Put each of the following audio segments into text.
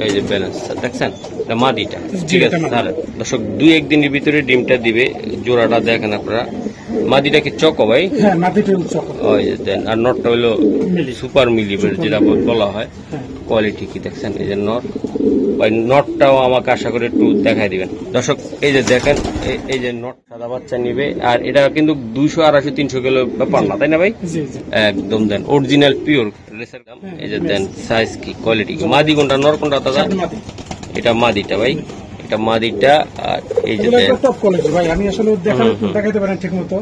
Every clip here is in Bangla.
এই যে ব্যালেন্স দেখছেন, এটা মাদিটা। ঠিক আছে তাহলে দর্শক 2-1 দিনের ভিতরে ডিমটা দিবে। জোড়াটা দেখেন আপনারা, মাদিটা কি চকো ভাই? হ্যাঁ মাদিটা চকো। ওই যে দেন, আর নটটা হলো সুপার মিলিবের যেটা বলা হয়। কোয়ালিটি কি দেখছেন, এই যে নট ভাই, নটটাও আমাকে আশা করে একটু দেখাই দিবেন দর্শক। এই যে দেখেন, এই যে নট সাদা বাচ্চা নিবে, আর এটা কিন্তু 200, 250, 300 কিলো ব্যাপার না, তাই না ভাই? একদম দেন অরিজিনাল পিওর রেসের দাম। এই যে দেন সাইজ কি, কোয়ালিটি কি। মাদি কোনটা, নর কোনটা দাদা? এটা মাদিটা ভাই, এটা মাদিটা। আর এই যে টপ কোয়ালিটি ভাই, আমি আসলে দেখাইতে পারেন ঠিক মতো।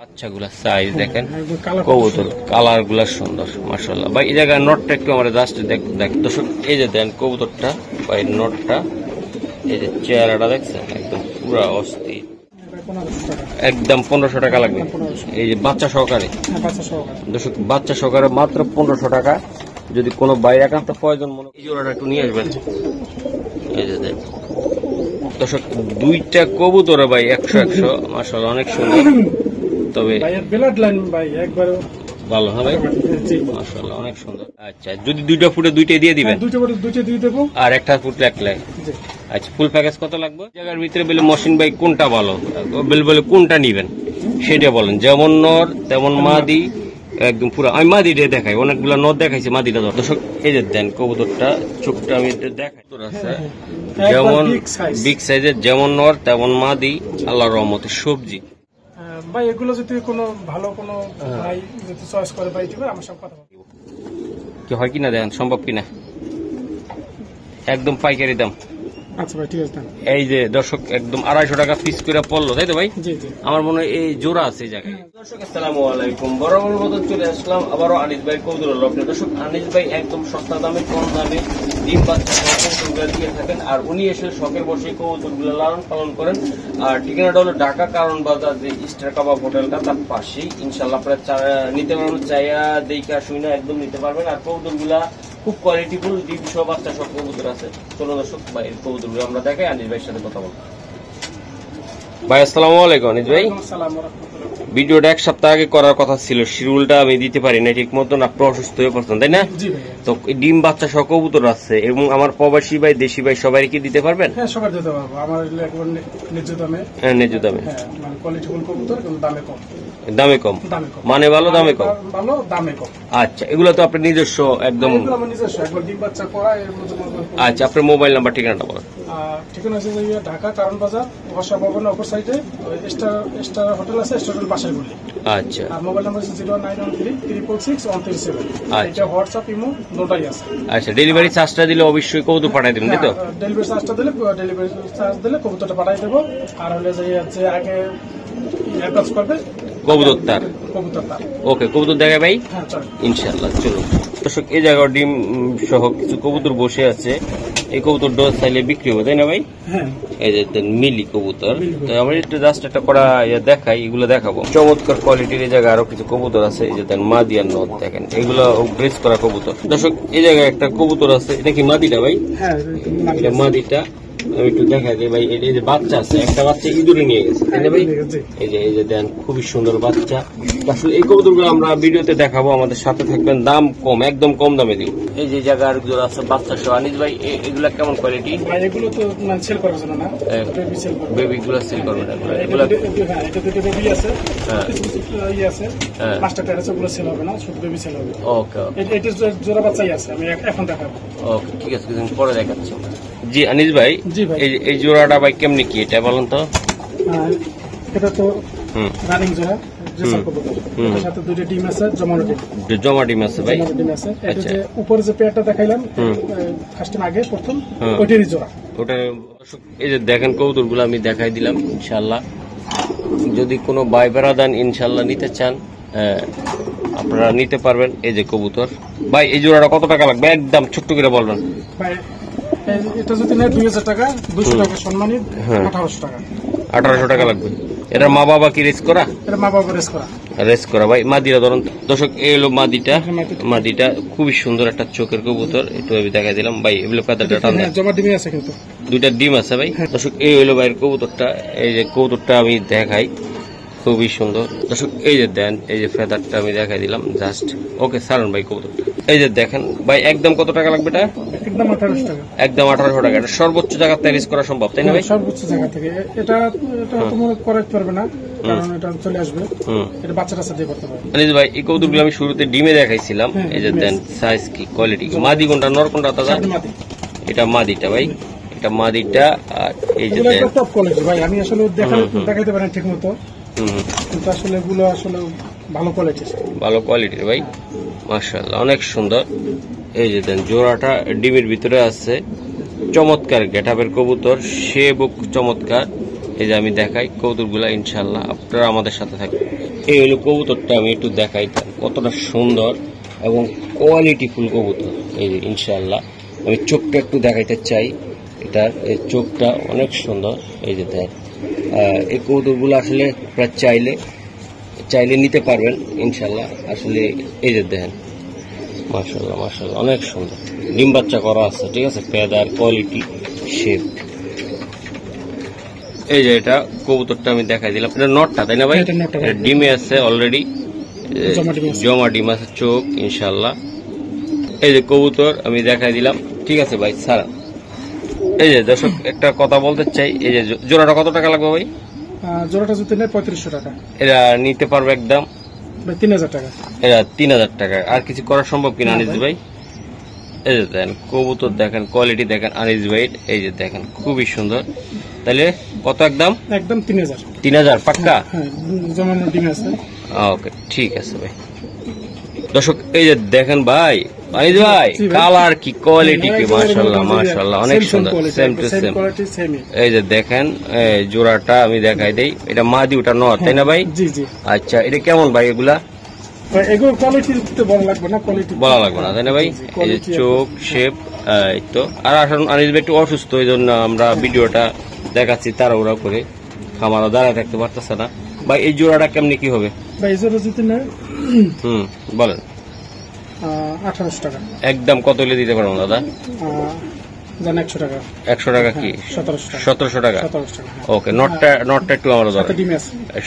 বাচ্চাগুলা সাইজ দেখেন, কবুতর কালার গুলা সুন্দর মাশাআল্লাহ ভাই। এই জায়গায় নটটা একটু আমরা জাস্ট দেখ দর্শক। এই যে দেন কবুতরটা ভাই, নটটা এই যে চেহারাটা দেখছেন, একদম পুরা অস্থির। একদম 1500 টাকা লাগবে এই যে বাচ্চা সহকারে দর্শক, বাচ্চা সহকারে মাত্র 1500 টাকা। যদি কোনো বাইরে একান্ত প্রয়োজন মনে এই জোড়াটা একটু নিয়ে আসবেন। এই যে দেন দর্শক, 2টা কবুতর ভাই 100 মাশাআল্লাহ, অনেক সুন্দর। তবে ভালো হবে মাশাআল্লাহ, অনেক সুন্দর। আচ্ছা যদি 2টা ফুটে 2টাই দিয়ে দিবেন? 2টা ফুটে 2টা দিয়ে দেব, আর একটা ফুটে এক লাই। আচ্ছা ফুল প্যাকেজ কত লাগবে? জায়গার ভিতরে বলে মহসিন ভাই কোনটা ভালো, বলে কোনটা নিবেন সেটা বলেন। যেমন নর তেমন মাদি, একদম পুরো। আমি মাদিটা দেখাই, অনেকগুলা নর দেখাইছি, মাদিটা দর্শক। এই যে দেন কবুতরটা, চোখটা আমি দেখাই। যেমন বিগ সাইজের, যেমন নর তেমন মাদি, আল্লাহর রহমতে সবজি ভাই। এগুলো যদি কোনো ভালো কোনো ভাই যদি চয়েস করে ভাই দিবে, আমার সব কথা কি হয় কিনা দেখেন, সম্ভব কিনা। একদম পাইকারি দাম। আচ্ছা ভাই ঠিক আছে। এই যে দর্শক একদম 250 টাকা পিস করে পড়লো, তাই তো ভাই? জি জি। আমার মনে হয় এই জোড়া আছে এই জায়গায়। দর্শক আসসালামু আলাইকুম, বরাবর মতো চলে আসলাম আবারও আনিস ভাই কবুতর লফটে। দর্শক আনিস ভাই একদম সস্তা দামে, কম দামে ডিম বাচ্চা কবুতরগুলো দিয়ে থাকেন, আর উনি এসে শখের বসে কবুতরগুলো লালন পালন করেন। আর ঠিকানাটা হলো ঢাকা কারণ বাজার, যে স্টার কাবাব হোটেলটা তার পাশেই। ইনশাল্লাহ আপনারা নিতে পারবেন, চাইয়া দেখা শুনে একদম নিতে পারবেন। আর কবুতরগুলা খুব কোয়ালিটিফুল, ডিম সহ বাচ্চা সব কবুতর আছে। চলো দর্শক ভাই কবুতরগুলো আমরা দেখাই, আনিস ভাইয়ের সাথে কথা বলবো। ভাই আসসালামু আলাইকুম আনিস ভাই। ভিডিওটা 1 সপ্তাহ আগে করার কথা ছিল, শিডিউলটা আমি দিতে পারি না ঠিক মতন, আপনি অসুস্থ হয়ে পড়ছেন তাই না? তো ডিম বাচ্চা সহ কবুতর আছে, এবং আমার প্রবাসী ভাই দেশি ভাই সবাই কি দিতে পারবেন? হ্যাঁ সবাই দিতে পারবো, আমার একবার ন্যায্য দামে। হ্যাঁ ন্যায্য দামে, মানে কোয়ালিটিফুল কবুতর, কিন্তু দামে কম। দামে কম মানে ভালো, দামে কম, ভালো দামে কম। আচ্ছা এগুলো তো আপনার নিজস্ব একদম? আমার নিজস্ব, একবার ডিম বাচ্চা করা এর মধ্যে। আচ্ছা আপনার মোবাইল নাম্বার ঠিকানাটা বলেন। ঠিকানা আছে ঢাকা কারণ বাজার, বর্ষা ভবনের অপর সাইডে স্টার হোটেল আছে, স্টার হোটেল পাশের গলি। আচ্ছা আর মোবাইল নাম্বার হচ্ছে 09136661337। এটা হোয়াটসঅ্যাপ ইমো দুটোই আছে। আচ্ছা ডেলিভারি চার্জটা দিলে অবশ্যই কবুতর পাঠাই দেবেন তাই তো? ডেলিভারি চার্জটা দিলে কবুতরটা পাঠাই দেবো। আর হলে যে আগে অ্যাডভান্স করবে কবুতর তার। ওকে কবুতর দেখা ভাই ইনশাআল্লাহ। চলো দর্শক, এই জায়গায় ডিম সহ কিছু কবুতর বসে আছে। এই কবুতর ডোজ চাইলে বিক্রি হবে তাই না ভাই? এই যে মিলি কবুতর, আমরা একটু জাস্ট একটা করা দেখাই, এগুলো দেখাবো। চমৎকার কোয়ালিটির এই জায়গায় আরো কিছু কবুতর আছে। এই যে দেন মাদি আর নদ দেখেন, এগুলো গ্রেস করা কবুতর। দর্শক এই জায়গায় একটা কবুতর আছে, এটা কি মাদিটা ভাই? এটা মাদিটা, আমি একটু দেখা যাই ভাই। এই যে বাচ্চা আছে, একটা বাচ্চা ইঁদুরে নিয়ে গেছে তাই না ভাই? এই যে দেন খুবই সুন্দর বাচ্চা। আসলে এই কবুতরগুলো আমরা ভিডিওতে দেখাবো, আমাদের সাথে থাকবেন। দাম কম, একদম কম দামে দিব। এই যে জায়গার গুলো আছে বাচ্চা সহ। আনিস ভাই এগুলা কেমন কোয়ালিটি? এগুলো তো সেল করার জন্য না, বেবি গুলো সেল করবে না এগুলা? এটা দুটো বেবি আছে, আছে পাঁচটা প্যাড আছে, ওগুলো সেল হবে না, শুধু বেবি সেল হবে। ওকে এটা জোড়া বাচ্চাই আছে, আমি এখন দেখাবো। ওকে ঠিক আছে, কিছুদিন পরে দেখাচ্ছি। জি আনিস ভাই, এই জোড়াটা ভাই কেমনি কি এটা বলেন তো? এটা তো রানিং জোড়া, সাথে দুটো ডিম আছে, জমা ডিম আছে ভাই। এটা যে উপরে যে পেয়ারটা দেখাইলাম ফার্স্ট আগে প্রথম, ওইটারই জোড়া। ওটা এই যে দেখেন কবুতরগুলো আমি দেখাই দিলাম। ইনশাআল্লাহ যদি কোনো ভাই বেড়াদান ইনশাআল্লাহ নিতে চান আপনারা নিতে পারবেন। এই যে কবুতর ভাই, এই জোড়াটা কত টাকা লাগবে একদম ছোট্ট করে বলবেন ভাই? এটা যদি নেয় 2000 টাকা, 200 টাকা সম্মানিত, 1800 টাকা। 1800 টাকা লাগবে। এটার মা বাবা কি রেস করা? এটা মা বাবা রেস করা ভাই। মাদিরা ধরুন দর্শক, এই হলো মাদিটা খুবই সুন্দর একটা চোখের কবুতর, একটু আমি দেখাই দিলাম ভাই। এগুলো জমা ডিমই আছে, কিন্তু 2টা ডিম আছে ভাই। দর্শক এই হলো ভাইয়ের কবুতরটা। এই যে কবুতরটা আমি দেখাই, খুবই সুন্দর দর্শক। এই যে দেন, এই যে ফেদারটা আমি দেখাই দিলাম জাস্ট। ওকে সারুন ভাই কবুতরটা। এই যে দেখেন ভাই, একদম কত টাকা লাগবে এটা? একদম 1800 টাকা। একদম 1800 টাকা। এটা সর্বোচ্চ জায়গা থেকে রিস্ক করা সম্ভব, তাই না ভাই? সর্বোচ্চ জায়গা থেকে এটা তোমরা করাইতে পারবে না, কারণ এটা চলে আসবে। এটা বাচ্চা দিয়ে করতে পারবে। আনিস ভাই, এই কৌতুকগুলো আমি শুরুতে ডিমে দেখাইছিলাম। এই যে দেন সাইজ কি, কোয়ালিটি কি, মাদি কোনটা নর কোনটা দাদা? এটা মাদিটা ভাই, এটা মাদিটা। আর এই যে দেন টপ কোয়ালিটি ভাই, আমি আসলে দেখাইতে পারি ঠিক মতো, কিন্তু আসলে এগুলো আসলে ভালো কোয়ালিটি, ভালো কোয়ালিটির ভাই, মাশাআল্লাহ অনেক সুন্দর। এই যে দেন জোড়াটা ডিমের ভিতরে আছে, চমৎকার গেটআপের কবুতর, সে বুক চমৎকার। এই যে আমি দেখাই কবুতরগুলা, ইনশাআল্লাহ আপনারা আমাদের সাথে থাকবেন। এই হলো কবুতরটা, আমি একটু দেখাই কতটা সুন্দর এবং কোয়ালিটি ফুল কবুতর। এই যে ইনশাআল্লাহ আমি চোখটা একটু দেখাইতে চাই, এটার এই চোখটা অনেক সুন্দর। এই যে দেখ, এই কবুতরগুলো আসলে প্রায় চাইলে নিতে পারবেন ইনশাআল্লাহ। আসলে এই যে দেখেন, মাশাআল্লাহ মাশাআল্লাহ অনেক সুন্দর, ডিম বাচ্চা করা আছে, ঠিক আছে, ফেদার কোয়ালিটি শেপ। এই যে এটা কবুতরটা আমি দেখাই দিলাম, এটা নটটা তাই না ভাই? ডিমে আছে অলরেডি, জমা ডিম আছে, চোখ ইনশাআল্লাহ। এই যে কবুতর আমি দেখাই দিলাম, ঠিক আছে ভাই সারা। এই যে দর্শক একটা কথা বলতে চাই, এই যে জোড়াটা কত টাকা লাগবে ভাই? জোড়াটা যদি নেয় 3500 টাকা। এরা নিতে পারবে একদম 3000 টাকা। এরা 3000 টাকা। আর কিছু করা সম্ভব কিনা আনিস ভাই? এই যে দেখেন কবুতর, দেখেন কোয়ালিটি দেখেন আনিস ভাই, এই যে দেখেন খুবই সুন্দর। তাহলে কত? একদম 3000। 3000 পাক্কা? জমানো ডিম আছে। ওকে ঠিক আছে ভাই। দর্শক এই যে দেখেন ভাই, আনিস ভাই কালার কি, কোয়ালিটি কি, মাশাআল্লাহ মাশাআল্লাহ অনেক সুন্দর, সেম টু সেম। এই যে দেখেন জোড়াটা আমি দেখাই দেই, এটা মাদি ওটা নর তাই না ভাই? জি জি। আচ্ছা, এটা কেমন ভাই? এগুলা এগুলো কোয়ালিটি বলা লাগবে না, কোয়ালিটি বলা লাগবে না তাই না ভাই? এই যে চোখ শেপ, এই তো। আর আসলে আনিস ভাই একটু অসুস্থ, এই জন্য আমরা ভিডিওটা দেখাচ্ছি তাড়াহুড়া করে, খামারও দাঁড়ায় থাকতে পারতেছে না ভাই। এই জোড়াটা কেমনি কি হবে ভাই? এই জোড়া যদি না বলেন 1800 টাকা। একদম কত হলে দিতে পারবো দাদা? জান 100 টাকা। 100 টাকা কি? 1700 টাকা। ওকে, নটটা একটু আমার ধরেন,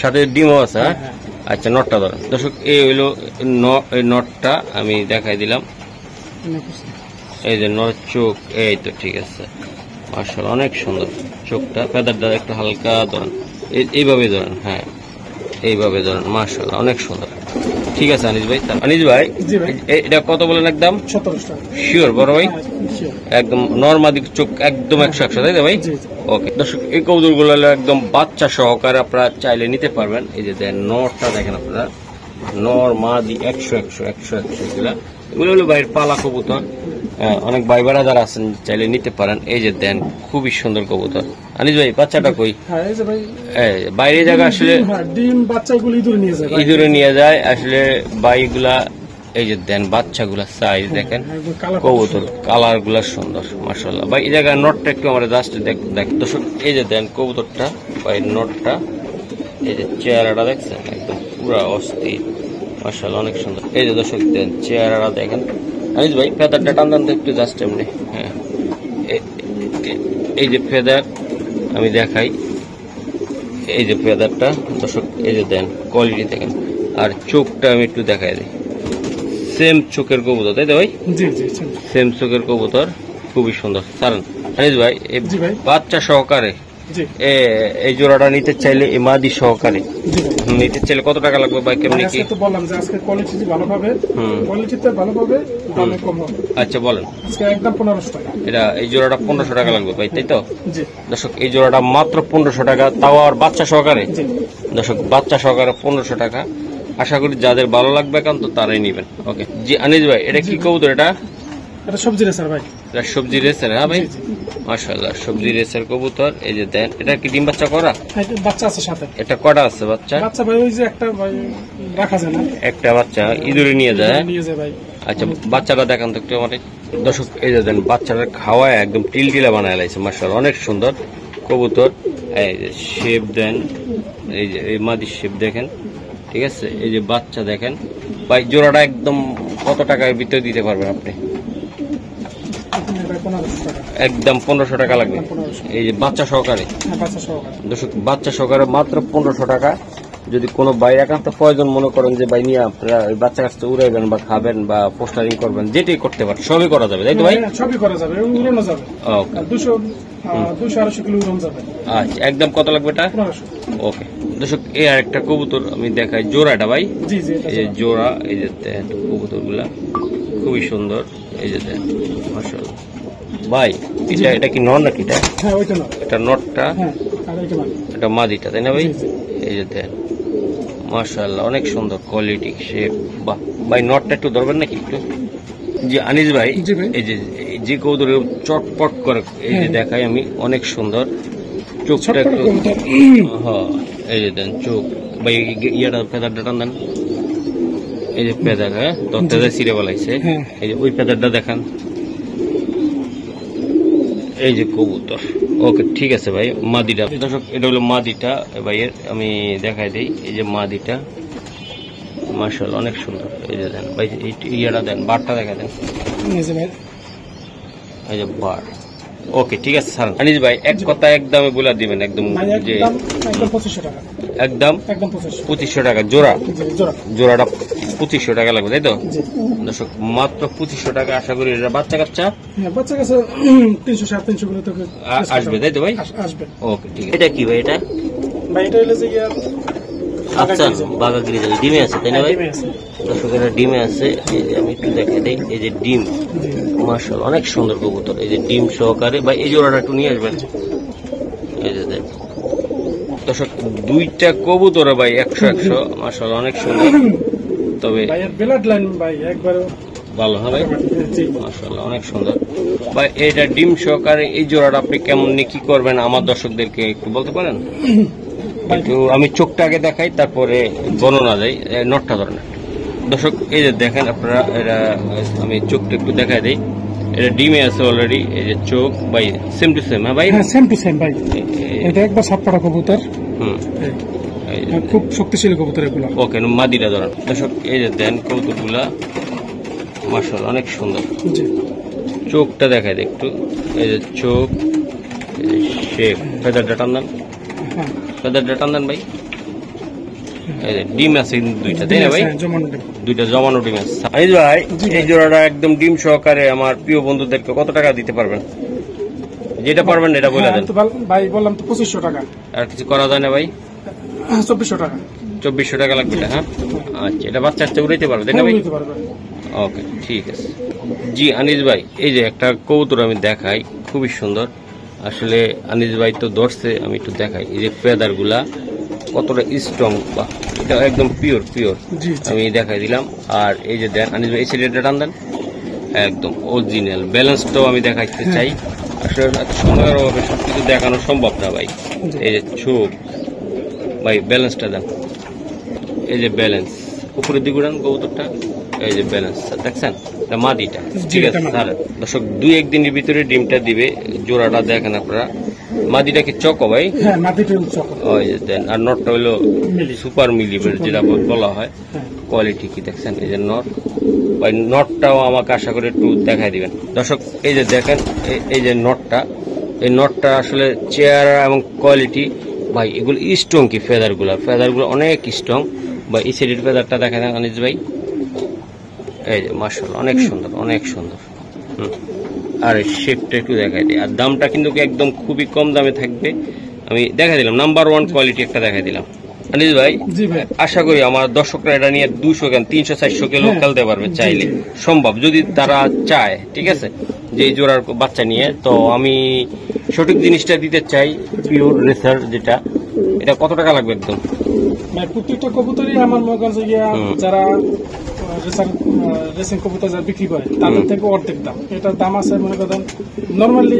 সাথে ডিমও আছে। হ্যাঁ আচ্ছা, নটটা ধরেন। দর্শক এই হইলো নটটা আমি দেখাই দিলাম। এই যে নট চোখ, এই তো ঠিক আছে, মাশাআল্লাহ অনেক সুন্দর চোখটা। ফেদারটা একটু হালকা ধরেন, এইভাবে ধরেন, হ্যাঁ এইভাবে ধরেন, মাশাআল্লাহ অনেক সুন্দর। ঠিক আছে আনিস ভাই। আনিস ভাই এটা কত বলেন? একদম 1700 টাকা। শিওর বড় ভাই? একদম নরমাদি চোখ, একদম 100 তাই তো ভাই? ওকে দর্শক, এই কবুতরগুলো একদম বাচ্চা সহকারে আপনারা চাইলে নিতে পারবেন। এই যে দেন নরটা দেখেন আপনারা, নর মাদি 100 এগুলো হলো ভাইয়ের পালা কবুতর। অনেক ভাই যারা আছেন চাইলে নিতে পারেন। এই যে দেন খুবই সুন্দর কবুতর। আনিস ভাই বাচ্চাটা কই? বাইরে জায়গা আসলে ডিম বাচ্চাগুলো ইঁদুরে নিয়ে যায় আসলে বাইগুলা। এই যে দেন বাচ্চাগুলা সাইজ দেখেন, কবুতর কালার গুলা সুন্দর মাশাআল্লাহ ভাই। এই জায়গায় নটটা একটু আমরা জাস্ট দেখ দর্শক। এই যে দেন কবুতরটা ভাই, নটটা এই যে চেহারাটা দেখছেন, একদম পুরা অস্থির মাশাআল্লাহ অনেক সুন্দর। এই যে দর্শক দেন চেহারাটা দেখেন। আনিস ভাই ফেদারটা টান একটু জাস্ট এমনি, হ্যাঁ এই যে ফেদার আমি দেখাই, এই যে ফেদারটা দর্শক। এই যে দেন কোয়ালিটি দেখেন, আর চোখটা আমি একটু দেখাই দিই, সেম চোখের কবুতর তাই তো ভাই? সেম চোখের কবুতর, খুবই সুন্দর। সারান আনিস ভাই বাচ্চা সহকারে এই জোড়াটা নিতে চাইলে, এই মাদি সহকারে নিতে চাইলে কত টাকা লাগবে ভাই? কেমনি কি বললাম যে আজকে কোয়ালিটি ভালো পাবে, কোয়ালিটিতে ভালো পাবে, দামে কম হবে। আচ্ছা বলেন। আজকে একদম 1500 টাকা। এটা এই জোড়াটা 1500 টাকা লাগবে ভাই তাই তো? দর্শক এই জোড়াটা মাত্র 1500 টাকা, তাও আর বাচ্চা সহকারে। দর্শক বাচ্চা সহকারে 1500 টাকা। আশা করি যাদের ভালো লাগবে একান্ত তারাই নিবেন। ওকে জি আনিস ভাই, এটা কি কবুতর? এটা সবজি রেসার ভাই। এটা সবজি রেসার? হ্যাঁ ভাই মাশাআল্লাহ সবজি রেসার কবুতর। এই যে দেন, এটা কি ডিম বাচ্চা করা? বাচ্চা আছে সাথে। এটা কটা আছে বাচ্চা? বাচ্চা ভাই ওই যে একটা ভাই রাখা যায় না, একটা বাচ্চা ইঁদুরে নিয়ে যায় ভাই। আচ্ছা বাচ্চাটা দেখান তো একটু আমার। দর্শক এই যে দেন বাচ্চাটা খাওয়ায় একদম টিলটিলা বানায় লাইছে মাশাআল্লাহ অনেক সুন্দর কবুতর। এই যে শেপ দেন, এই যে এই মাদির শেপ দেখেন, ঠিক আছে। এই যে বাচ্চা দেখেন ভাই, জোড়াটা একদম কত টাকার ভিতরে দিতে পারবেন আপনি? একদম 1500 টাকা লাগবে। এই যে বাচ্চা সহকারে, দর্শক বাচ্চা সহকারে মাত্র 1500 টাকা। যদি কোনো বাইরে একান্ত প্রয়োজন মনে করেন যে ভাই নিয়ে আপনারা ওই বাচ্চা কাচ্চা উড়াইবেন বা খাবেন বা পোস্টারিং করবেন, যেটাই করতে পারেন, সবই করা যাবে, তাই তো ভাই? সবই করা যাবে, উড়ানো যাবে। ওকে, 200-250 কিলো উড়ানো যাবে। আচ্ছা, একদম কত লাগবে এটা? 1500। ওকে দর্শক, এই আরেকটা কবুতর আমি দেখাই, জোড়াটা ভাই। জি জি, এই যে জোড়া, এই যে কবুতর গুলা খুবই সুন্দর, এই যে দেন মাশাআল্লাহ ভাই। এটা কি নর নাকি? এটা হ্যাঁ, ওইটা নর। এটা নরটা, হ্যাঁ, আর এইটা মাদি। এটা মাদিটা, তাই না ভাই? জি, জি। এই যে দেন মাশাআল্লাহ, অনেক সুন্দর কোয়ালিটি শেপ। বাহ ভাই, নটটা একটু ধরবেন নাকি একটু? জি আনিস ভাই, জি ভাই। এই যে কবুতর চটপট করে, এই যে দেখাই আমি, অনেক সুন্দর। চোখটা ছোট্ট একটু, কবুতর। হ্যাঁ এই যে দেন চোখ ভাই, ইয়াটা ফেদারটা টান দেন, এই যে ফেদার, হ্যাঁ দত্তে সিরে বলাইছে, হ্যাঁ। এই যে ওই ফেদারটা দেখান, এই যে কবুতর। ওকে ঠিক আছে ভাই, মাদিটা দর্শক, এটা হলো মাদিটা ভাইয়ের, আমি দেখাই দিই। এই যে মাদিটা মাশাআল্লাহ অনেক সুন্দর। এই যে দেন ভাই, ইয়াটা দেন, বারটা দেখা দেন, এই যে ভাই। এই যে বার। ওকে ঠিক আছে স্যার। আনিস ভাই, এক কথা একদমে বলে দিবেন একদম, ভাই যে একদম 2500 টাকা। একদম একদম 2500। 2500 টাকা জোড়া। জি, জোড়া। জোড়াটা 2500 টাকা লাগবে, তাই তো? জি। দর্শক মাত্র 2500 টাকা। আশা করি এটা বাচ্চা কাচ্চা হ্যাঁ, বাচ্চা কাছে 300-350 কিলো থেকে আসবে, তাই তো ভাই? আসবে। ওকে ঠিক আছে। এটা কি ভাই? এটা ভাই এটা হলো যে আচ্ছা, বাঘা গ্রিজেল ডিমে আছে, তাই না ভাই? ডিমে আছে। দর্শক এটা ডিমে আছে, এই যে আমি একটু দেখাই দিই, এই যে ডিম, জি। মাশাআল্লাহ অনেক সুন্দর কবুতর। এই যে ডিম সহকারে ভাই, এই জোড়াটা একটু নিয়ে আসবেন, এই যে দেখ দর্শক, দুইটা কবুতর ভাই 100 মাশাআল্লাহ অনেক সুন্দর। তবে ভাইয়ের ব্লাড লাইন ভাই একবারে ভালো হবে, জি। মাশাআল্লাহ অনেক সুন্দর ভাই। এটা ডিম সহকারে এই জোড়াটা আপনি কেমন কি করবেন আমার দর্শকদেরকে একটু বলতে পারেন? একটু আমি চোখটা আগে দেখাই, তারপরে বর্ণনা দেই। নটটা ধরেন দর্শক, এই যে দেখেন আপনারা, এটা আমি চোখটা একটু দেখাই দিই। এটা ডিমে আছে অলরেডি, এই যে চোখ ভাই সেম টু সেম। হ্যাঁ ভাই, হ্যাঁ, সেম টু সেম ভাই। এটা একবার সাত পড়া কবুতর, খুব শক্তিশালী কবুতর এগুলো। ওকে, মাদিটা ধরেন দর্শক, এই যে দেন কবুতরগুলা মাশাআল্লাহ অনেক সুন্দর। জি। চোখটা দেখাই দিই একটু, এই যে চোখ, শেপ, ফেদারটা টান দেন, হ্যাঁ। ফেদারটা টান দেন ভাই। এই যে ডিম আছে দুইটা, তাই না ভাই? দুইটা জমানো ডিম আছে। আনিস ভাই, এই জোড়াটা একদম ডিম সহকারে আমার প্রিয় বন্ধুদেরকে কত টাকা দিতে পারবেন? যেটা পারবেন এটা বলে দেন ভাই। বললাম তো 2500 টাকা। আর কিছু করা যায় না ভাই? 2400 টাকা। 2400 টাকা লাগবে এটা, হ্যাঁ আচ্ছা। এটা বাচ্চা কাচ্চা উড়াইতে পারবে, তাই না ভাই? ওকে ঠিক আছে। জি আনিস ভাই, এই যে একটা কবুতর আমি দেখাই, খুবই সুন্দর আসলে। আনিস ভাই তো ধরছে, আমি একটু দেখাই। এই যে ফেদার গুলা কতটা স্ট্রং, বা এটা একদম পিওর আমি দেখাই দিলাম। আর এই যে দেন আনিস ভাই, এই সাইডটা টান দেন, একদম অরিজিনাল। ব্যালেন্সটাও আমি দেখাইতে চাই, আসলে সময়ের অভাবে সবকিছু দেখানো সম্ভব না ভাই। এই যে চোখ ভাই, ব্যালেন্সটা দেন, এই যে ব্যালেন্স উপরের দিকে উড়ান কবুতরটা, এই যে ব্যালেন্স দেখছেন, মাদিটা ঠিক আছে স্যার। দর্শক 2-1 দিনের ভিতরে ডিমটা দিবে। জোড়াটা দেখেন আপনারা, মাদিটা কি চকো ভাই? হ্যাঁ, মাদিটা চকো। ওই দেন, আর নটটা হলো সুপার মিলিবের যেটা বলা হয়। কোয়ালিটি কি দেখছেন, এই যে নট ভাই, নটটাও আমাকে আশা করে একটু দেখাই দিবেন দর্শক। এই যে দেখেন, এই যে নটটা, এই নটটা আসলে চেহারা এবং কোয়ালিটি ভাই, এগুলো স্ট্রং কি ফেদারগুলো অনেক স্ট্রং ভাই। এই সাইডের ফেদারটা দেখা দেন আনিস ভাই, এই যে মাশাআল্লাহ অনেক সুন্দর, অনেক সুন্দর। আর শেপটা একটু দেখাই দিই। আর দামটা কিন্তু একদম খুবই কম দামে থাকবে, আমি দেখাই দিলাম। নাম্বার 1 কোয়ালিটি একটা দেখাই দিলাম আনিস ভাই। আশা করি আমার দর্শকরা এটা নিয়ে 200-300-400 কিলো খেলতে পারবে চাইলে, সম্ভব যদি তারা চায়, ঠিক আছে। যে এই জোড়ার বাচ্চা নিয়ে, তো আমি সঠিক জিনিসটা দিতে চাই, পিওর রেসার যেটা। এটা কত টাকা লাগবে একদম? প্রত্যেকটা কবুতরই আমার মনে করেন যারা রেসিং কবুতর যারা বিক্রি করে তাদের থেকে অর্ধেক দাম। এটার দাম আছে মনে করেন নর্মালি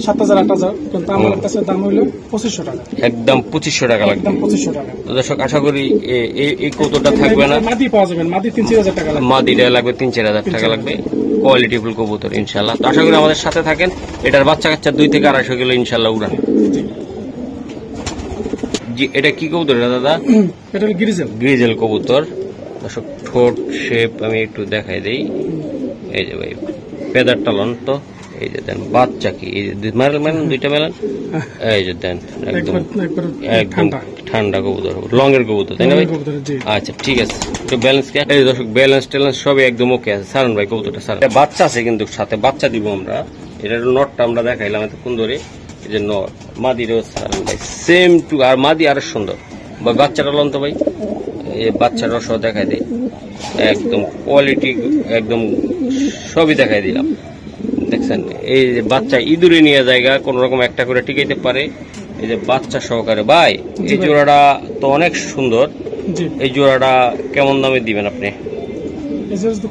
7000-8000, কিন্তু আমার কাছে দাম হইলো 2500 টাকা। একদম 2500 টাকা লাগবে, একদম 2500 টাকা। দর্শক আশা করি এই কবুতরটা থাকবে না। মাদি পাওয়া যাবে, মাদি 3-4000 টাকা লাগবে। মাদিটা লাগবে 3-4000 টাকা লাগবে, কোয়ালিটিফুল কবুতর ইনশাল্লাহ। তো আশা করি আমাদের সাথে থাকেন। এটার বাচ্চা কাচ্চা 2-250 কিলো ইনশাল্লাহ উড়ান। জি, এটা কি কবুতর এটা দাদা? এটা হলো গ্রিজেল কবুতর। দর্শক ঠোঁট শেপ আমি একটু দেখাই দেই, এই যে ভাই ফেদারটা লন তো, এই যে দেন বাচ্চা কি এই যে মেলান দুইটা মেলান এই যে দেন একদম একদম ঠান্ডা কবুতর লংয়ের কবুতর তাই না ভাই? আচ্ছা ঠিক আছে একটু ব্যালেন্স কি এই দর্শক ব্যালেন্স ট্যালেন্স সবই একদম ওকে আছে। সারুন ভাই কবুতরটা সার বাচ্চা আছে কিন্তু সাথে বাচ্চা দিব আমরা এটার নটটা আমরা দেখাইলাম এতক্ষণ ধরে এই যে নট মাদিরও সারুন ভাই সেম টু আর মাদি আরো সুন্দর ভাই বাচ্চাটা লন তো ভাই এই বাচ্চাটা সহ দেখাই দিই একদম কোয়ালিটি একদম সবই দেখাই দিলাম দেখছেন এই যে বাচ্চা ইঁদুরে নিয়ে জায়গা কোন রকম একটা করে টিকাইতে পারে এই যে বাচ্চা সহকারে ভাই এই জোড়াটা তো অনেক সুন্দর এই জোড়াটা কেমন দামে দিবেন আপনি?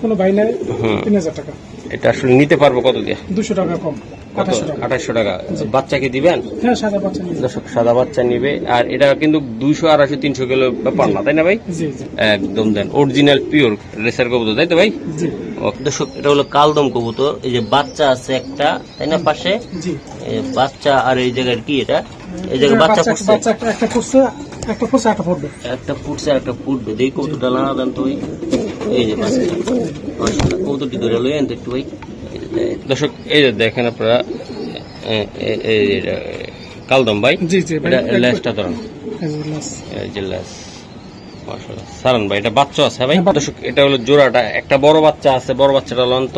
কোনো ভাই নাই 3000 টাকা এটা আসলে নিতে পারবো কত দিয়ে? 200 টাকা কম 2800 টাকা বাচ্চাকে দিবেন? হ্যাঁ সাদা বাচ্চা দর্শক সাদা বাচ্চা নিবে আর এটা কিন্তু 200 250 300 কিলো ব্যাপার না তাই না ভাই? একদম দেন অরিজিনাল পিওর রেসার কবুতর তাই তো ভাই? দর্শক এটা হলো কালদম কবুতর এই যে বাচ্চা আছে একটা তাই না পাশে বাচ্চা আর এই জায়গার কি এটা এই জায়গায় বাচ্চা ফুটছে একটা ফুটবে দেখি কবুতরটা লানা দেন তো ভাই এই যে কবুতরটি ধরে লই আনতে একটু ভাই দর্শক এই যে দেখেন আপনারা কালদম ভাই লেজটা ধরেন সারান ভাই এটা বাচ্চা আছে ভাই দর্শক এটা হলো জোড়াটা একটা বড় বাচ্চা আছে বড় বাচ্চাটা লন্ত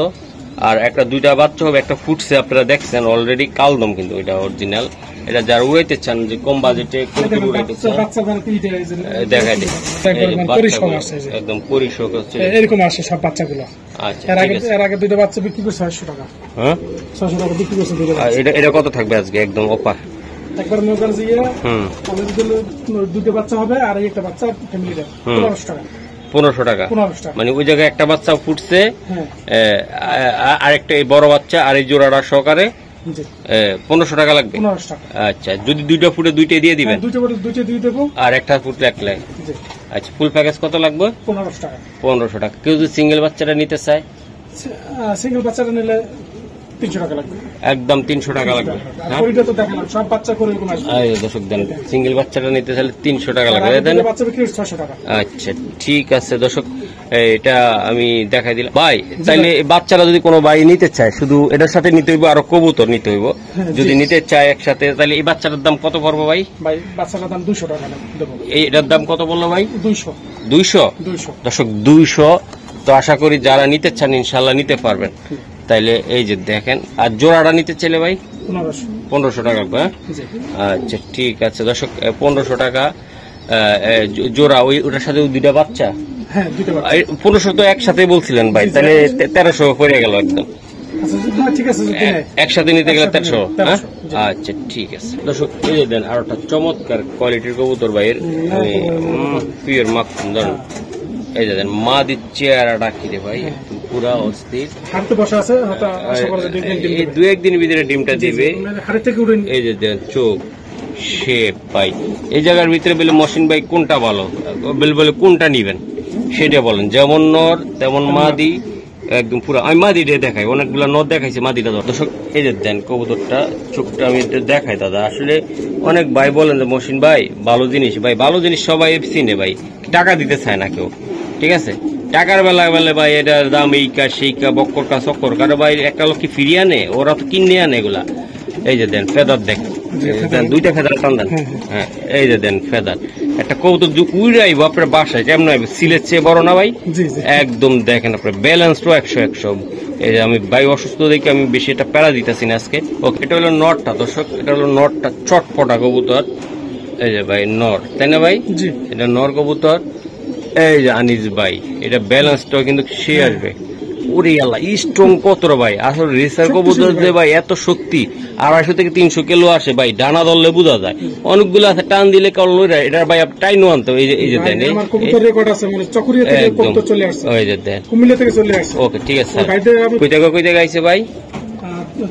আর একটা দুইটা বাচ্চা হবে একটা ফুটছে আপনারা দেখছেন অলরেডি কালদম কিন্তু এটা অরিজিনাল এটা যারা উড়াইতে চান যে কম বাজেটে উড়াইতে চান দেখাই দিই একদম পরিশোক হচ্ছে এরকম আসে সব বাচ্চাগুলো। আচ্ছা এর আগে দুইটা বাচ্চা বিক্রি করছে 600 টাকা। হ্যাঁ 600 টাকা বিক্রি করছে দুইটা এটা এটা কত থাকবে আজকে একদম অফার একবার মনে করেন যে আমি যদি দুটো বাচ্চা হবে আর একটা বাচ্চা ফ্যামিলিটা 1500 টাকা 1500 টাকা মানে ওই জায়গায় একটা বাচ্চা ফুটছে আরেকটা এই বড় বাচ্চা আর এই জোড়াটা সহকারে 1500 টাকা লাগবে। আচ্ছা যদি দুইটা ফুটে দুইটাই দিয়ে দিবেন আর একটা ফুটলে এক লাগে আচ্ছা ফুল প্যাকেজ কত লাগবে? 1500 টাকা কেউ যদি সিঙ্গেল বাচ্চাটা নিতে চায় সিঙ্গেল বাচ্চাটা নিলে 300 টাকা লাগবে একদম 300 টাকা লাগবে সব বাচ্চা করে দর্শক দেন সিঙ্গেল বাচ্চাটা নিতে চাইলে 300 টাকা লাগবে আচ্ছা ঠিক আছে দর্শক এটা আমি দেখাই দিলাম ভাই তাইলে বাচ্চারা যদি কোনো ভাই নিতে চায় শুধু এটার সাথে নিতে হইব আরো কবুতর নিতে হইব যদি নিতে চায় একসাথে তাহলে এই বাচ্চাটার দাম কত পড়বে ভাই? বাচ্চাটার দাম 200 টাকা দেবো। এটার দাম কত বললো ভাই? 200 দর্শক 200 তো আশা করি যারা নিতে চান ইনশাল্লাহ নিতে পারবেন তাইলে এই যে দেখেন আর জোড়াটা নিতে চাইলে ভাই 1500 টাকা লাগবে। আচ্ছা ঠিক আছে দর্শক 1500 টাকা জোড়া ওটার সাথে দুইটা বাচ্চা 1500 তো একসাথে বলছিলেন ভাই তাহলে 1300 পড়ে গেল একদম একসাথে নিতে গেলে 1300। আচ্ছা ঠিক আছে দর্শক এই যে দেন আর একটা চমৎকার কোয়ালিটির কবুতর ভাইয়ের পিওর মাখন ধরেন এই যে দেন মাদির চেহারাটা কি রে ভাই পুরা অস্থির দু একদিন ভিতরে ডিমটা দিবে এই যে দেন চোখ শেপ ভাই এই জায়গার ভিতরে বলে মশিন ভাই কোনটা ভালো বলে কোনটা নিবেন সেটা বলেন যেমন নর তেমন মাদি একদম পুরো আমি মাদিটা দেখাই অনেকগুলা নর দেখাইছি মাদিটা দর্শক এই যে দেন কবুতরটা চোখটা আমি দেখাই দাদা আসলে অনেক ভাই বলেন যে মশিন ভাই ভালো জিনিস ভাই ভালো জিনিস সবাই চিনে ভাই টাকা দিতে চায় না কেউ ঠিক আছে টাকার বেলা ভাই এটার দাম এইকা সেইকা বক্করকা চক্করকা ভাই একটা লোক কি ফিরিয়ে আনে ওরা তো কিনে আনে এগুলা এই যে দেন ফেদার দেখেন দুইটা ফেদার টান দেন হ্যাঁ এই যে দেন ফেদার একটা কবুতর উড়াইব আপনার বাসায় কেমন হবে সিলের চেয়ে বড় না ভাই একদম দেখেন আপনার ব্যালেন্স তো 100 এই যে আমি ভাই অসুস্থ দেখে আমি বেশি এটা প্যারা দিতেছি না আজকে ওকে এটা হলো নটটা দর্শক এটা হলো নটটা চটপটা কবুতর এই যে ভাই নর তাই না ভাই এটা নর কবুতর এই যে আনিস ভাই এটা ব্যালেন্সটাও কিন্তু সে আসবে ওরে আল্লাহ স্ট্রং কত ভাই আসলে রেসার কবুতর যে ভাই এত শক্তি 250 থেকে 300 কিলো আসে ভাই ডানা ধরলে বোঝা যায় অনেকগুলো আছে টান দিলে কারণ এটা ভাই টাইনো আনতো এই যে দেন ওকে ঠিক আছে কই জায়গা আইছে ভাই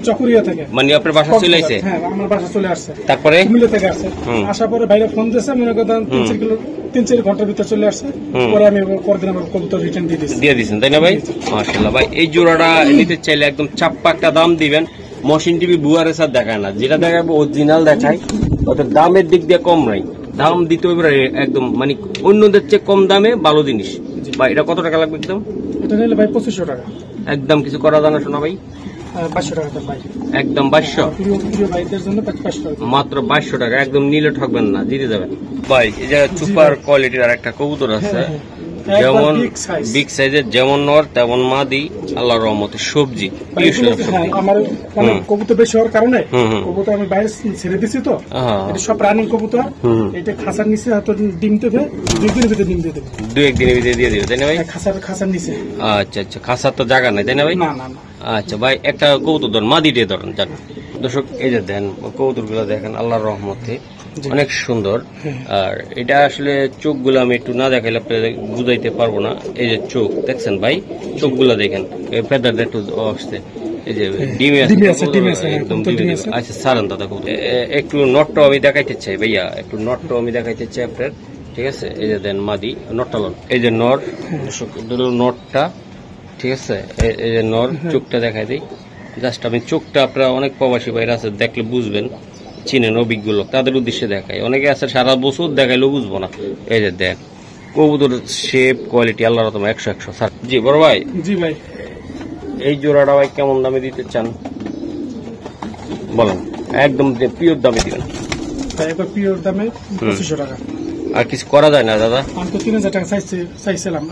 চকুরিয়া থেকে মানে আপনার বাসা চলে আসছে আমার বাসা চলে আসছে তারপরে কুমিল্লা থেকে আসছে আসার পরে ভাইরা ফোন দিয়েছে মনে করেন 3-4 ঘন্টার ভিতরে চলে আসছে পরে আমি পরদিন আমার কবুতর রিটার্ন দিয়ে দিয়েছেন তাই না ভাই মাশাআল্লাহ ভাই এই জোড়াটা নিতে চাইলে একদম চাপ্পা একটা দাম দিবেন মশিন টিভি বুয়ার এর সাথে দেখায় না যেটা দেখাবো অরিজিনাল দেখায় ওটা দামের দিক দিয়ে কম নাই দাম দিতে হবে একদম মানে অন্যদের চেয়ে কম দামে ভালো জিনিস ভাই এটা কত টাকা লাগবে একদম এটা নিলে ভাই 2500 টাকা একদম কিছু করা জানা শোনা ভাই 500 টাকা দাম ভাই, একদম 2200, প্রিয় ভাইদের জন্য 500 টাকা। মাত্র 2200 টাকা, একদম নিলে ঠকবেন না, জিতে যাবেন ভাই। এই জায়গায় সুপার কোয়ালিটির আর একটা কবুতর আছে, যেমন বিগ সাইজের, যেমন নর তেমন মাদি, আল্লাহর রহমতে সবজি। আমার মানে কবুতর বেশি হওয়ার কারণে কবুতর আমি বাইরে ছেড়ে দিছি, তো এটা সব রানিং কবুতর। এটা খাঁচার নিচে হয়তো ডিম দেবে, 2 দিনের ভিতরে ডিম দিয়ে দেবে, 2-1 দিনের ভিতরে দিয়ে দিবে, তাই না ভাই? খাঁচার নিচে। আচ্ছা আচ্ছা, খাঁচার তো জায়গা নাই, তাই না ভাই? না না না। আচ্ছা ভাই, একটা কবুতর ধরেন, মাদি দিয়ে ধরেন যান। দর্শক এই যে দেন কবুতর গুলো দেখেন, আল্লাহর রহমতে অনেক সুন্দর। আর এটা আসলে চোখগুলো আমি একটু না দেখাইলে আপনাদের বুঝাইতে পারবো না। এই যে চোখ দেখছেন ভাই, চোখগুলো দেখেন, ফেদারটা একটু আসছে। এই যে ডিমে আছে, একদম ডিমে। আচ্ছা সারান দাদা কবুতর একটু নটটাও আমি দেখাইতে চাই ভাইয়া, একটু নটটাও আমি দেখাইতে চাই আপনার, ঠিক আছে? এই যে দেন মাদি, নটটা লন, এই যে নর, নটটা, ঠিক আছে? এই যে নর, চোখটা দেখাই দিই জাস্ট আমি। চোখটা আপনারা অনেক প্রবাসী ভাইরা আছে, দেখলে বুঝবেন, চিনেন অভিজ্ঞ লোক, তাদের উদ্দেশ্যে দেখায়। অনেকে আছে সারা বছর দেখাইলেও বুঝবো না। এই যে দেখ কবুতর শেপ কোয়ালিটি আল্লাহর রহমতে 100 স্যার। জি বড় ভাই। জি ভাই, এই জোড়াটা ভাই কেমন দামে দিতে চান বলেন? একদম পিওর দামে দিবেন ভাই, একবার পিওর দামে 2500 টাকা। আর কিছু করা যায় না দাদা? আমি তো 3000 টাকা চাইছিলাম,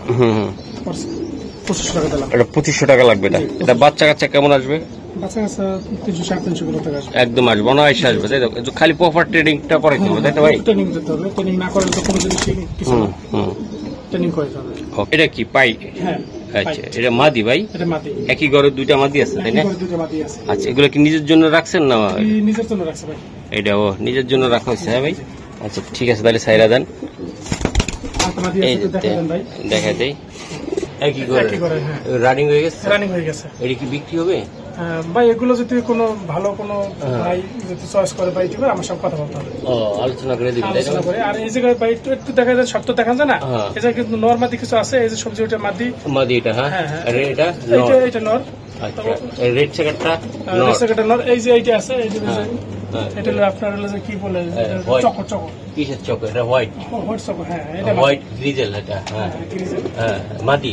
2500 টাকা দিলাম। এটা 2500 টাকা লাগবে। এটা বাচ্চা কাচ্চা কেমন আসবে? বাচ্চা কাচ্চা 300-350 কিলো টাকা আসবে, একদম আসবে না, এসে আসবে, তাই তো? খালি প্রপার ট্রেডিংটা করে দিবে, তাই তো ভাই? ট্রেনিং দিতে হবে, ট্রেনিং না করলে তো কোনো জিনিস কিছু না, ট্রেনিং করে দিতে হবে। এটা কি পাই? হ্যাঁ আচ্ছা, এটা মাদি ভাই? এটা মাদি। একই ঘরে 2টা মাদি আছে, তাই না? দুটো মাদি আছে। আচ্ছা, এগুলো কি নিজের জন্য রাখছেন না? নিজের জন্য রাখছে ভাই। এটাও নিজের জন্য রাখা হয়েছে, হ্যাঁ ভাই? আচ্ছা ঠিক আছে, তাহলে সাইরা দেন। দেখা দেই একই ঘরে রানিং হয়ে গেছে। রানিং হয়ে গেছে। এটা কি বিক্রি হবে ভাই? এগুলো যদি কোনো ভালো কোনো ভাই যদি চয়েস করে ভাই দিবে, আমার সব কথা বলতে হবে। আলোচনা করে দিবেন, আলোচনা করে। আর এই জায়গায় ভাই একটু দেখা যায়, সব তো দেখা যায় না, এই জায়গায় কিন্তু নর মাদি কিছু আছে। এই যে সবজি, ওটা মাদি, মাদি এটা। হ্যাঁ, আর এটা এটা নর। আচ্ছা, রেড সেকেন্ডটা নর। এই যে এইটা আছে, এই যে এটা হলো আপনার হলো যে কি বলে, চকর। কিসের চকর? এটা হোয়াইট চকর। হ্যাঁ, এটা হোয়াইট গ্রিজেল। এটা হ্যাঁ, মাদি।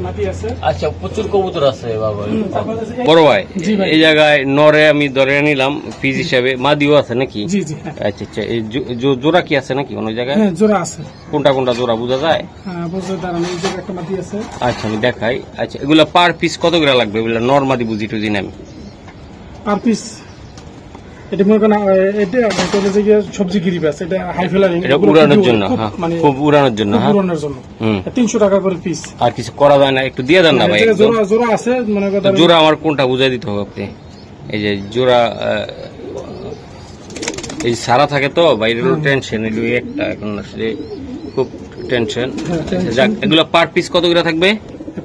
মাদি আছে। আচ্ছা, প্রচুর কবুতর আছে বাবা। বড় ভাই, এই জায়গায় নরে আমি ধরে নিলাম পিস হিসাবে, মাদিও আছে নাকি? জি জি। আচ্ছা আচ্ছা, এই জোড়া কি আছে নাকি কোন জায়গায়? জোড়া আছে। কোনটা জোড়া বোঝা যায়? হ্যাঁ, বোঝা যায়। এই জায়গায় একটা মাদি আছে। আচ্ছা, আমি দেখাই। আচ্ছা, এগুলা পার পিস কত করে লাগবে? এগুলা নর মাদি বুঝি টুজি না আমি। পার পিস এটা মনে করেন, এটা সবজি গিরিব আছে, এটা হাই ফেলারিং, এটা উড়ানোর জন্য, মানে খুব উড়ানোর জন্য, উড়ানোর জন্য 300 টাকা করে পিস। আর কিছু করা যায় না? একটু দিয়ে দেন না ভাই। জোড়া আছে, মনে করেন জোড়া আমার কোনটা বুঝাই দিতে হবে আপনি। এই যে জোড়া, এই সারা থাকে তো বাইরের টেনশন, এগুলো একটা এখন আসলে খুব টেনশন। যাক, এগুলো পার পিস কত করে থাকবে?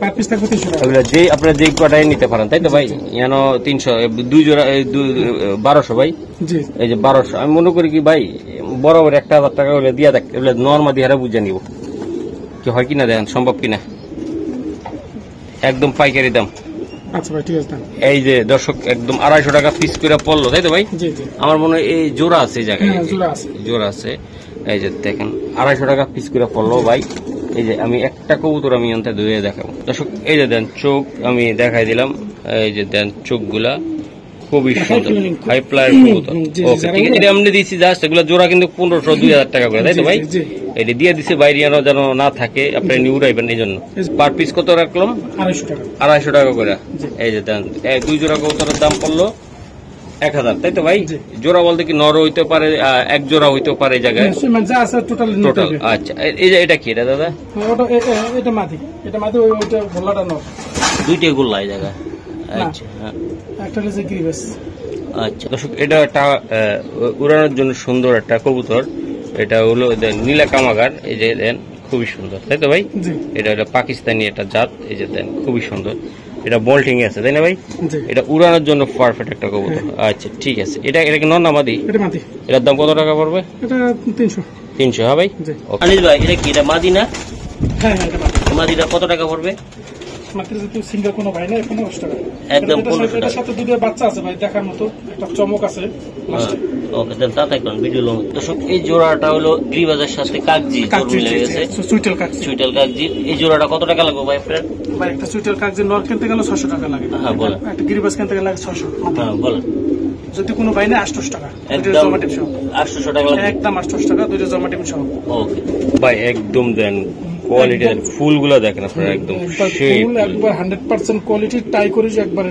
পার পিস থাকবে 300 টাকা। এগুলো যে আপনারা যে কটাই নিতে পারেন, তাই তো ভাই? যেন 300, 2 জোড়া 1200 ভাই। জি, এই যে 1200। আমি মনে করি কি ভাই, বরাবর 1000 টাকা হলে দিয়া দেখ, এগুলো নর্মাদি হারা বুঝে নিব, কি হয় কিনা দেখেন, সম্ভব কিনা। একদম পাইকারি দাম। আচ্ছা ভাই, ঠিক আছে। এই যে দর্শক, একদম 250 টাকা পিস করে পড়লো, তাই তো ভাই? জি জি। আমার মনে হয় এই জোড়া আছে, এই জায়গায় জোড়া আছে। এই যে দেখেন 250 টাকা পিস করে পড়লো ভাই। এই যে আমি একটা কবুতর আমি অন্তে ধরে দেখাবো দর্শক। এই যে দেন চোখ আমি দেখাই দিলাম, এই যে দেন চোখগুলা খুবই সুন্দর, হাই প্লায়ার কবুতর। ওকে, ঠিক আছে, এটা আমি দিয়েছি জাস্ট। এগুলো জোড়া কিন্তু 1500-2000 টাকা করে, তাই তো ভাই? এটা দিয়ে দিছে বাইরে যেন না থাকে, আপনি নিউ উড়াইবেন। এই জন্য পার পিস কত রাখলাম? 250 টাকা করে। এই যে দেন 2 জোড়া কবুতরের দাম পড়লো 1000, তাই তো ভাই? জোড়া বলতে কি নর হইতে পারে, এক জোড়া হইতে পারে এই জায়গায় টোটাল। আচ্ছা, এই যে এটা কি এটা দাদা? এটা মাদি। ওইটা গোল্লাটা নর। দুইটাই গোল্লা এই জায়গায়। আচ্ছা, একটা হলো যে গ্রিবাস। আচ্ছা দর্শক, এটা একটা উড়ানোর জন্য সুন্দর একটা কবুতর। এটা হলো নীলা কামাগার। এই যে দেন খুবই সুন্দর, তাই তো ভাই? এটা হলো পাকিস্তানি একটা জাত। এই যে দেন খুবই সুন্দর, এটা বল্টিং আছে, তাই না ভাই? এটা উড়ানোর জন্য পারফেক্ট একটা কবুতর। আচ্ছা ঠিক আছে, এটা কি নর না মাদি? এটার দাম কত টাকা পড়বে? 300। হ্যাঁ ভাই? আনিস ভাই, এটা কি, এটা মাদি না? হ্যাঁ, মাদিটা কত টাকা পড়বে? সিঙ্গেল কোনো ভাই না, এখানে 80 টাকা। একদম এটার সাথে 2টা বাচ্চা আছে ভাই, দেখার মতো একটা চমক আছে। ওকে দেন তাই কোন ভিডিও লং। দর্শক এই জোড়াটা হলো গ্রিবাজের সাথে কাগজি মিলে গেছে, সুইটেল কাগজি। এই জোড়াটা কত টাকা লাগবে ভাই আপনার? ভাই একটা সুইটেল কাগজি নর কিনতে গেলে 600 টাকা লাগে। হ্যাঁ বলেন। একটা গ্রিবাজ কিনতে গেলে 600। হ্যাঁ বলেন। যদি কোনো ভাই না 800 টাকা, একদম 800 টাকা লাগবে, একদম 800 টাকা, দুইটা জমা টিম সহ। ওকে ভাই একদম দেন কোয়ালিটি ফুলগুলো দেখেন আপনারা একদম সেই একবার 100% কোয়ালিটি টাই করে যে একবার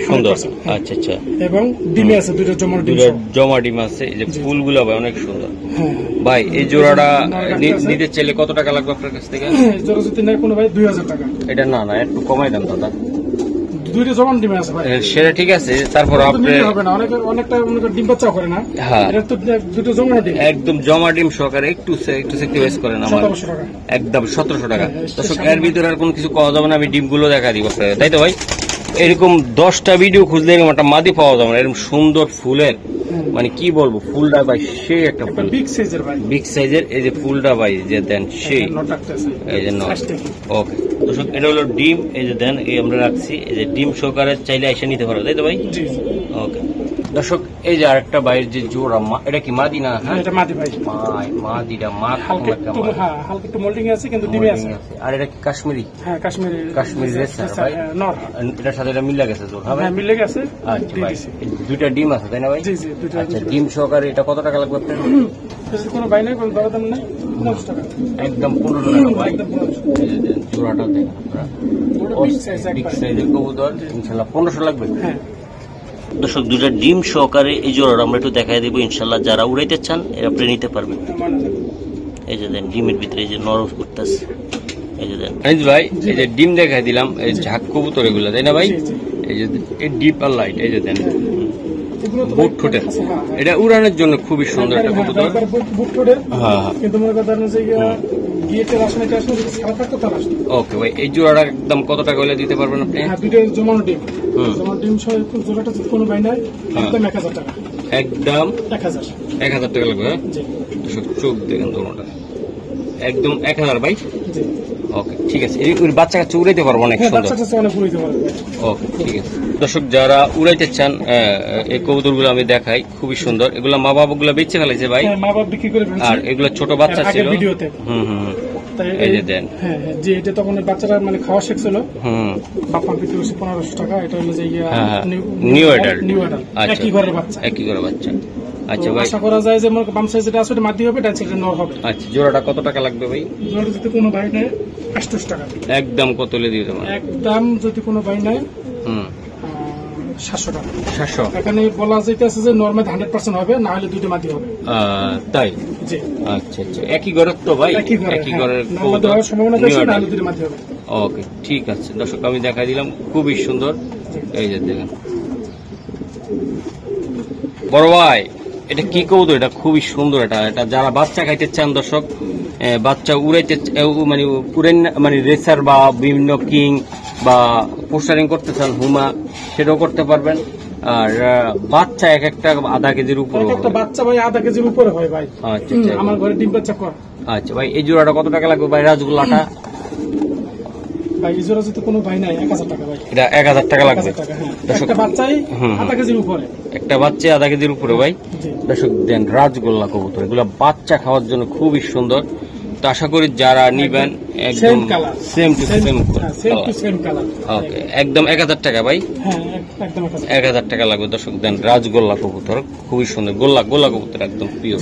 সুন্দর। আচ্ছা আচ্ছা। এবং ডিমে আছে দুইটা জমা ডিম আছে। এই যে ফুলগুলো ভাই অনেক সুন্দর। ভাই এই জোড়াটা নিতে চাইলে কত টাকা লাগবে আপনার কাছ থেকে? জোড়া যদি নেয় কোনো ভাই 2000 টাকা। এটা না না একটু কমাই দেন দাদা। দুইটা জমা ডিম আছে ভাই, সেটা ঠিক আছে। তারপর আপনি হবে না, অনেকটা ডিম বাচ্চা করে না। হ্যাঁ এটা তো দুটো জমা ডিম, একদম জমা ডিম সহকারে একটু স্যাক্রিফাইস করেন আমার 1700 টাকা, একদম 1700 টাকা। দর্শক এর ভিতরে আর কোনো কিছু পাওয়া যাবে না, আমি ডিমগুলো দেখা দিব আপনাকে, তাই তো ভাই? এরকম 10টা ভিডিও খুঁজলে এরকম একটা মাদি পাওয়া যাবে না, এরকম সুন্দর ফুলের মানে কি বলবো, ফুলটা ভাই সেই একটা বিগ সাইজের ভাই, বিগ সাইজের। এই যে ফুলটা ভাই যে দেন সেই এই যে ওকে দর্শক এটা হলো ডিম। এই যে দেন এই আমরা রাখছি, এই যে ডিম সহকারে চাইলে এসে নিতে পারো, তাই তো ভাই? ওকে দর্শক এই যে আরেকটা ভাইয়ের যে জোড়া, এটা কি মাদি না? হ্যাঁ এটা মাদি ভাই। মাদিটা হালকা একটু মোল্ডিং আছে কিন্তু ডিমে আছে। আর এটা কি কাশ্মীরি? হ্যাঁ কাশ্মীরি রেসার ভাই, নর। এটার সাথে এটা মিলে গেছে জোর? হ্যাঁ মিলে গেছে। আচ্ছা ভাই দুইটা ডিম আছে তাই না ভাই? জি জি দুইটা। আচ্ছা ডিম সহকারে এটা কত টাকা লাগবে আপনার? যদি কোনো ভাই নাই কোনো দরদাম নাই, 1500 টাকা, একদম 1500 টাকা ভাই। একদম 1500। জোড়াটা দেখেন আপনারা, বিগ সাইজের কবুতর, ইনশাআল্লাহ 1500 লাগবে। হ্যাঁ দর্শক দুটা ডিম সহকারে এই জোড়াটা আমরা একটু দেখাই দেবো, ইনশাআল্লাহ যারা উড়াইতে চান আপনি নিতে পারবেন। এই যে দেন ডিমের ভিতরে এই যে নরম করতেছে, এই যে দেন ভাই এই যে ডিম দেখাই দিলাম, এই ঝাঁক কবুতর এগুলো তাই না ভাই? এই যে এই ডিপ আর লাইট, এই যে দেন বুট ঠোঁটে, এটা উড়ানোর জন্য খুবই সুন্দর একটা কবুতর। হ্যাঁ কিন্তু মনে করেন যে গিয়েটের আসলে এটা আসলে সারা থাকতো তার আসলে। ওকে ভাই এই জোড়াটা একদম কত টাকা হলে দিতে পারবেন আপনি? হ্যাঁ দুটো জমানো ডিম, জমানো ডিম সহ জোড়াটা যদি কোনো ভাই নাই একদম 1000 টাকা, একদম 1000 টাকা লাগবে। হ্যাঁ চোখ দেখেন তোমরা একদম 1000 ভাই। ওকে ঠিক আছে। এই বাচ্চা কাচ্চা উড়াইতে পারবো অনেক সুন্দর। ওকে ঠিক আছে। দর্শক যারা উড়াইতে চান এই কবুতরগুলো আমি দেখাই, খুবই সুন্দর। এগুলো মা বাবা গুলা বেঁচে ফেলাইছে ভাই, মা বাবা বিক্রি করে ফেলছে। আর এগুলো ছোট বাচ্চা ছিল ভিডিওতে। এই যে দেন হ্যাঁ যে এটা তখন বাচ্চারা মানে খাওয়া শিখছিল। বাপ্পা বিক্রি করছে 1500 টাকা। এটা হলো যে নিউ অ্যাডাল্ট। আচ্ছা একই ঘরের বাচ্চা, একই ঘরের বাচ্চা। আচ্ছা ভাই আশা করা যায় যে বাম সাইজটা আছে মাদি হবে, ডান সাইজটা নর হবে। আচ্ছা জোড়াটা কত টাকা লাগবে ভাই? জোড়া যদি কোনো ভাই নেয় 800 টাকা। একদম কত হলে দিয়ে দেবেন? একদম যদি কোনো ভাই নেয় 700 টাকা। 700। এখানে বলা যাইতেছে যে নরমাল 100% হবে, না হলে দুটো মাদি হবে। তাই? জি আচ্ছা আচ্ছা। একই ঘরের তো ভাই? একই ঘরের সম্ভাবনা বেশি, না হলে দুটো মাদি হবে। ওকে ঠিক আছে। দর্শক আমি দেখাই দিলাম, খুবই সুন্দর। এই যে দেখেন বড় ভাই এটা কি কবুতর? এটা খুবই সুন্দর। এটা যারা বাচ্চা খাইতে চান দর্শক, বাচ্চা উড়াইতে মানে রেসার বা বিভিন্ন কিং বা পোস্টারিং করতে চান, হুমা, সেটাও করতে পারবেন। আর বাচ্চা এক একটা আধা কেজির উপরে, একটা বাচ্চা ভাই আধা কেজির উপরে হয় ভাই। আচ্ছা আমার ঘরে ডিম বাচ্চা কর। আচ্ছা ভাই এই জোড়াটা কত টাকা লাগবে ভাই? রাজগোল্লাটা ভাই এই জোড়া যদি কোনো ভাই নাই 1000 টাকা ভাই। এটা 1000 টাকা লাগবে। একটা বাচ্চাই আধা কেজির উপরে, একটা বাচ্চা আধা কেজির উপরে ভাই। দর্শক দেন রাজগোল্লা কবুতর, এগুলো বাচ্চা খাওয়ার জন্য খুবই সুন্দর। তো আশা করি যারা নিবেন একদম সেম টু সেম কালার। ওকে একদম 1000 টাকা ভাই। হ্যাঁ একদম 1000 টাকা লাগবে। দর্শক দেন রাজগোল্লা কবুতর, খুবই সুন্দর। গোল্লা কবুতর একদম প্রিয়।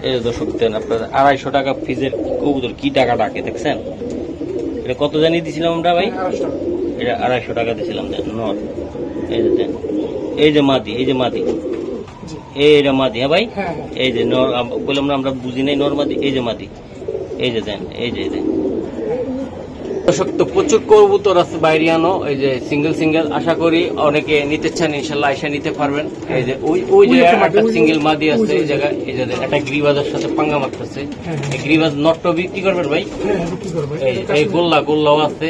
এই দর্শক দেন আপনার 250 টাকা ফিজের কবুতর, কি টাকা ডাকে দেখছেন? এটা কত জানি দিছিলাম আমরা ভাই? এটা 250 টাকা দিছিলাম। দেন নর, এই যে দেন এই যে মাদি, এই যে মাদি, এইটা মাদি। হ্যাঁ ভাই এই যে নর বললাম না, আমরা বুঝি নাই নর মাদি। এই যে মাদি, এই যে দেন, এই যে দেন। দর্শক তো প্রচুর কবুতর আছে বাইরিয়ানো, এই যে সিঙ্গেল। আশা করি অনেকে নিতে চান, ইনশাল্লাহ এসে নিতে পারবেন। এই যে ওই যে একটা সিঙ্গেল মাদি আছে এই জায়গায়, এই যে একটা গ্রিবাজের সাথে পাঙ্গা মারতেছে। এই গ্রিবাজ নটটা বিক্রি করবেন ভাই? এই গোল্লাও আছে,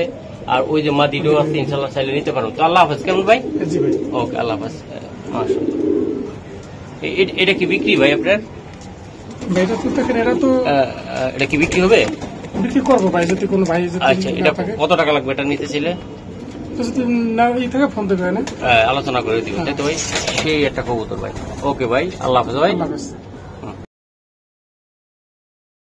আর ওই যে মাদিটাও আছে, ইনশাল্লাহ চাইলে নিতে পারবেন। তো আল্লাহ হাফেজ। কেমন ভাই? ওকে আল্লাহ হাফেজ। এটা কি বিক্রি ভাই আপনার? এটা কি বিক্রি হবে? বিক্রি করবো ভাই যদি কোনো ভাই। আচ্ছা এটা কত টাকা লাগবে এটা নিতে চাইলে? তো যদি না ই থাকে ফোন দেবে না আলোচনা করে দিবেন তাই তো ভাই সেই একটা কবুতর ভাই ওকে ভাই আল্লাহ হাফেজ ভাই আল্লাহ হাফেজ।